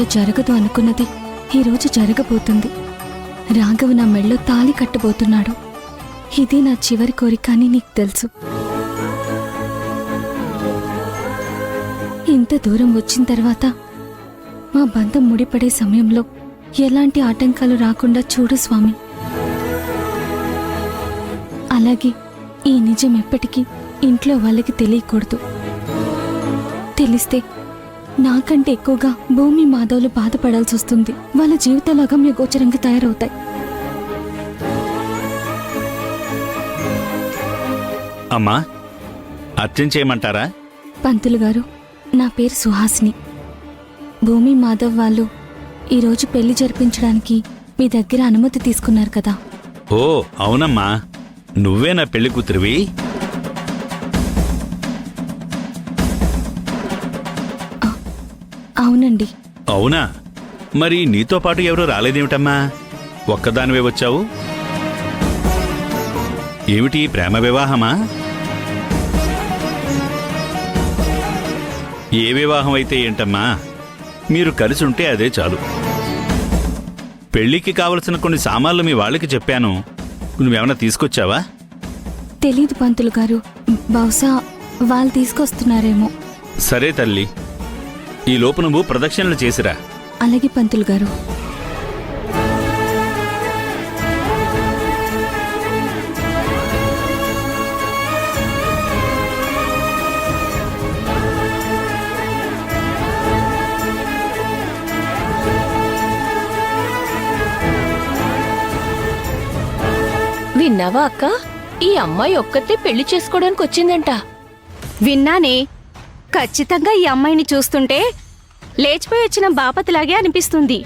జీవితంలో జరగదు అనుకున్నది ఈరోజు జరగబోతుంది. రాఘవ నా మెళ్ళో తాళి కట్టబోతున్నాడు. ఇది నా చివరి కోరిక అని నీకు తెలుసు. ఇంత దూరం వచ్చిన తర్వాత మా బంధం ముడిపడే సమయంలో ఎలాంటి ఆటంకాలు రాకుండా చూడు స్వామి. అలాగే ఈ నిజం ఎప్పటికీ ఇంట్లో వాళ్ళకి తెలియకూడదు. తెలిస్తే నాకంటే ఎక్కువగా భూమి మాధవులు బాధపడాల్సి వస్తుంది. వాళ్ళ జీవితాలు అగమ్య గోచరంగా తయారవుతాయి. అమ్మా, అర్చన చేయమంటారా? పంతులు గారు, నా పేరు సుహాసిని. భూమి మాధవ్ వాళ్ళు ఈరోజు పెళ్లి జరిపించడానికి మీ దగ్గర అనుమతి తీసుకున్నారు కదా? ఓ అవునమ్మా, నువ్వే నా పెళ్లి కూతురివి. అవునండి. అవునా? మరి నీతో పాటు ఎవరు రాలేదేమిటమ్మా? ఒక్కదానివే వచ్చావు. ఏమిటి, ప్రేమ వివాహమా? ఏ వివాహం అయితే ఏంటమ్మా, మీరు కలిసి ఉంటే అదే చాలు. పెళ్లికి కావలసిన కొన్ని సామాన్లు మీ వాళ్ళకి చెప్పాను, నువ్వేమన్నా తీసుకొచ్చావా? తెలీదు పంతులు గారు, బహుశా వాళ్ళు తీసుకొస్తున్నారేమో. సరే తల్లి, ఈ లోపు నువ్వు ప్రదక్షిణలు చేసిరా. అలాగే పంతులు గారు. విన్నావా అక్క, ఈ అమ్మాయి ఒక్కతే పెళ్లి చేసుకోవడానికి వచ్చిందంట. విన్నానే. ఖచ్చితంగా ఈ అమ్మాయిని చూస్తుంటే లేచిపోయి వచ్చిన బాపతిలాగే అనిపిస్తుంది.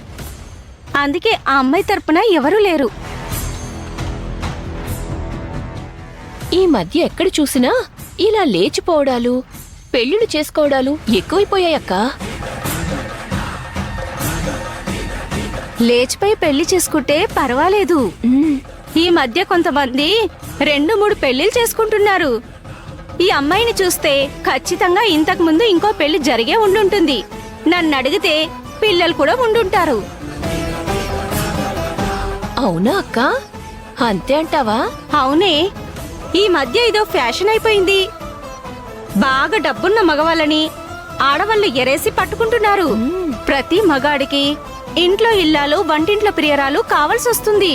అందుకే ఆ అమ్మాయి తరపున ఎవరూ లేరు. ఈ మధ్య ఎక్కడ చూసినా ఇలా లేచిపోవడాలు, పెళ్లిళ్ళు చేసుకోవడాలు ఎక్కువైపోయాయక్క. లేచిపోయి పెళ్లి చేసుకుంటే పర్వాలేదు. ఈ మధ్య కొంతమంది 2-3 పెళ్లిళ్ళు చేసుకుంటున్నారు. ఈ అమ్మాయిని చూస్తే ఖచ్చితంగా ఇంతకు ముందు ఇంకో పెళ్లి జరిగే ఉండుంటుంది. నన్ను అడిగితే పిల్లలు కూడా ఉండుంటారు. అవునా అక్క? అంతే అంటావా? అవునే. ఈ మధ్య ఇదో ఫ్యాషన్ అయిపోయింది. బాగా డబ్బున్న మగవాళ్ళని ఆడవాళ్ళు ఎరేసి పట్టుకుంటున్నారు. ప్రతి మగాడికి ఇంట్లో ఇల్లాలు, వంటింట్లో ప్రియరాలు కావాల్సి వస్తుంది.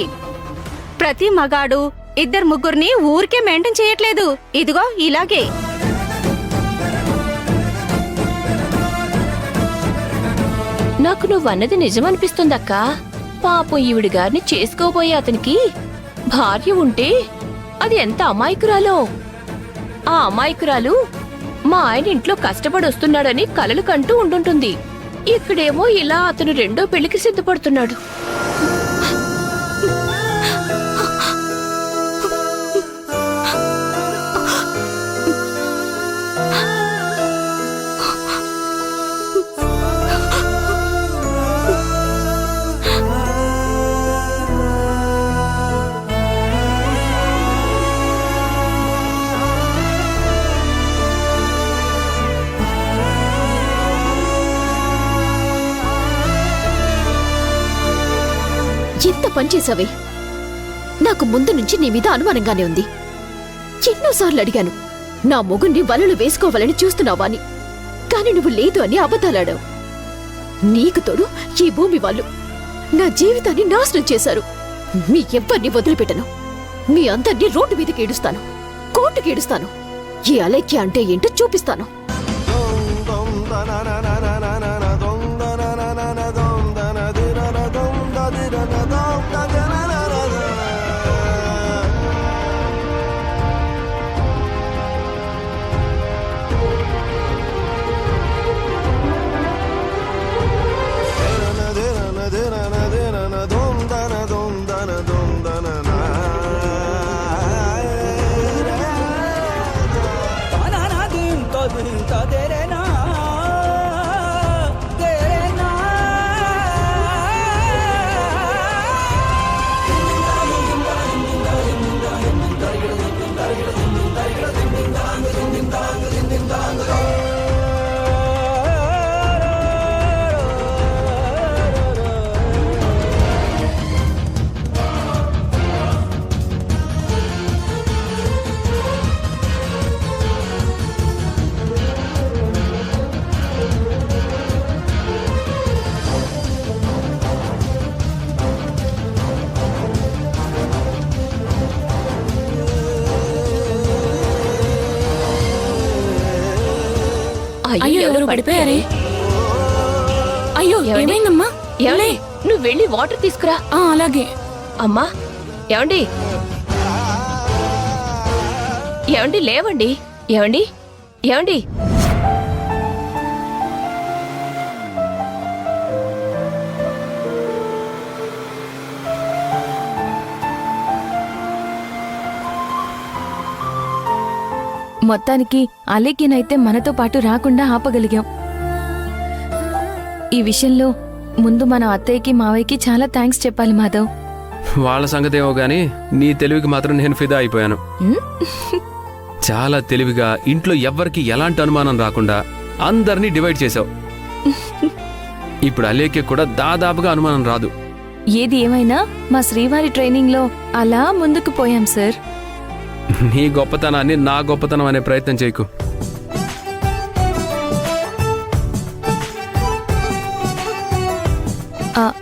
ప్రతి మగాడు 2-3 ఊరికే మెయింటైన్ చేయట్లేదు. ఇదిగో ఇలాగే. నాకు నువ్వన్నది నిజమనిపిస్తుందక్క. పాపం ఈవిడి గారిని చేసుకోబోయే అతనికి భార్య ఉంటే అది ఎంత అమాయకురాలో. ఆ అమాయకురాలు మా ఆయన ఇంట్లో కష్టపడి వస్తున్నాడని కలలు కంటూ ఉండుంటుంది. ఇక్కడేమో ఇలా అతను రెండో పెళ్లికి సిద్ధపడుతున్నాడు. ఎంత పనిచేసావే! నాకు ముందు నుంచి నీ మీద అనుమానంగానే ఉంది. ఎన్నోసార్లు అడిగాను, నా మొగుణ్ణి వలలు వేసుకోవాలని చూస్తున్నావా అని. కాని నువ్వు లేదు అని అబద్ధాలాడావు. నీకు తోడు ఈ భూమి వాళ్ళు నా జీవితాన్ని నాశనం చేశారు. మీ ఎవ్వరిని వదిలిపెట్టను. మీ అందరినీ రోడ్డు మీదకి ఏడుస్తాను, కోర్టుకి ఏడుస్తాను. ఈ అలైక్య అంటే ఏంటో చూపిస్తాను. అయ్యో ఎవరు పడిపోయారే? అయ్యో ఏమండి? ఏమైందమ్మా? ఏమండి నువ్వు వెళ్ళి వాటర్ తీసుకురా. అలాగే. అమ్మా ఏమండి ఏమండి లేవండి. ఏమండి ఏమండి మొత్తానికి అలేఖ్యనైతే మనతో పాటు రాకుండా ఆపగలిగాం. ఈ విషయంలో ముందు మన అత్తయ్యకి మావయ్యకి చాలా థ్యాంక్స్ చెప్పాలి మాధవ్. వాళ్ళ సంగతేమో గాని నీ తెలివికి మాత్రం నేను ఫిదా అయిపోయాను. చాలా తెలివిగా ఇంట్లో ఎవ్వరికి ఎలాంటి అనుమానం రాకుండా అందరినీ డివైడ్ చేశావు. ఇప్పుడు అలేఖ్య కూడా దాదాపుగా అనుమానం రాదు. ఏది ఏమైనా మా శ్రీవారి ట్రైనింగ్లో అలా ముందుకు పోయాం సార్. నీ గొప్పతనాన్ని నా గొప్పతనం అనే ప్రయత్నం చేయకు.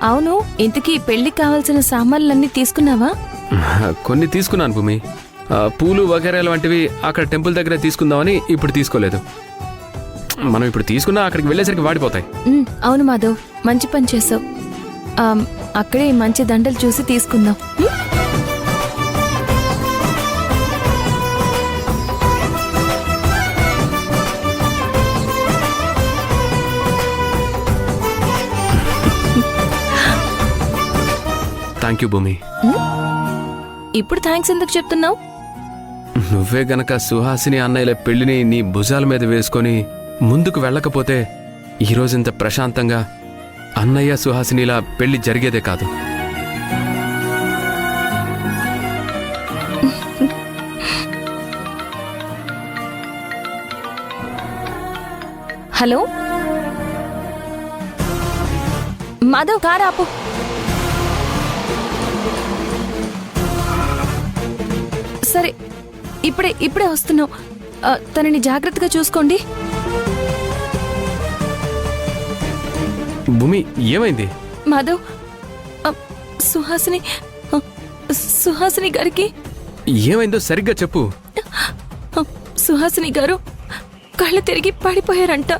అవును, ఇంతకీ పెళ్లికి కావాల్సిన సామాన్లన్నీ తీసుకున్నావా? కొన్ని తీసుకున్నాను భూమి. పూలు వగేరాలు వంటివి అక్కడ టెంపుల్ దగ్గర తీసుకుందామని ఇప్పుడు తీసుకోలేదు. మనం ఇప్పుడు తీసుకున్నా అక్కడికి వెళ్ళేసరికి వాడిపోతాయి. అవును మాధవ్, మంచి పని చేసావు. అక్కడే మంచి దండలు చూసి తీసుకుందాం. థ్యాంక్ యూ భూమి. ఇప్పుడు థ్యాంక్స్ ఎందుకు చెప్తున్నావు? నువ్వే గనక సుహాసిని అన్నయ్యల పెళ్లిని నీ భుజాల మీద వేసుకొని ముందుకు వెళ్ళకపోతే ఈరోజింత ప్రశాంతంగా అన్నయ్య సుహాసినిలా పెళ్లి జరిగేదే కాదు. హలో మాధవ్, కారు ఆపు. సరే, ఇప్పుడే వస్తున్నావు. తనని జాగ్రత్తగా చూసుకోండి. భూమి ఏమైంది? మాధవ్, సుహాసిని గారికి ఏమైందో సరిగ్గా చెప్పు. సుహాసిని గారు కళ్ళు తిరిగి పడిపోయారంట.